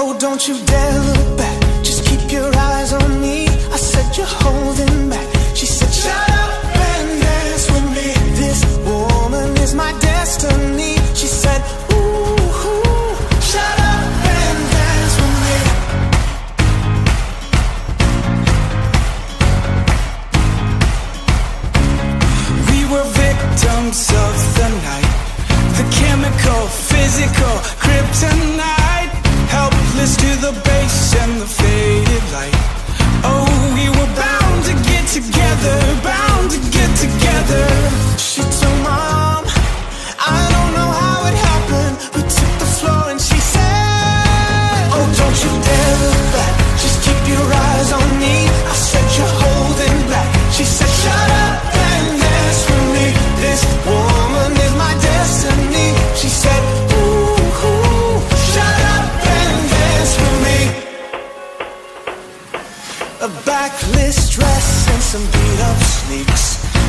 Oh, don't you dare look back, just keep your eyes on me. I said you're holding back. She said shut up and dance with me. This woman is my destiny. She said ooh, shut up and dance with me. We were victims of the night, the chemical, physical, kryptonite. Helpless to the base and the faded light. Oh, we were bound to get together, bound to get together. She took my arm, I don't know how it happened. We took the floor and she said, oh, don't you dare look back, just keep your eyes on me. I said you're holding back. She said shut up and dance with me. This woman is my destiny. She said ooh, shut up and dance with me. A backless dress and some beat up sneaks.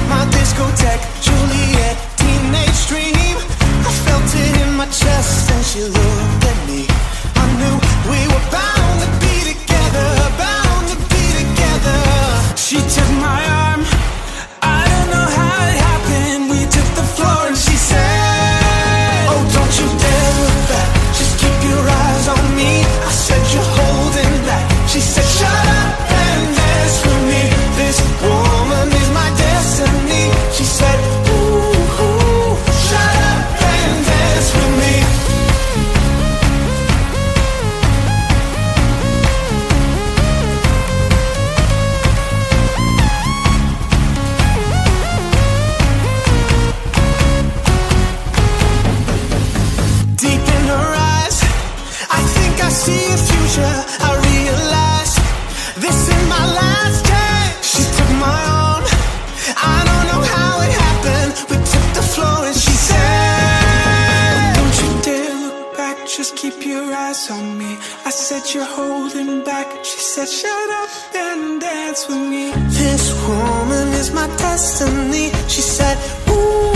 My discotheque, Juliet, teenage dream. I felt it in my chest and she looked at me. I knew we were bound to be together, bound to be together. She took my arm, I don't know how it happened. We took the floor and she said, oh, don't you dare look back, just keep your eyes on me. I said you're holding back. She said shut up and dance with me. This woman is my destiny. She said ooh, shut up and dance with me. Deep in her eyes, I think I see a future. I realize this is my last chance. She took my arm, I don't know how it happened. We took the floor and she said, don't you dare look back, just keep your eyes on me. I said you're holding back. She said shut up and dance with me. This woman is my destiny. She said ooh,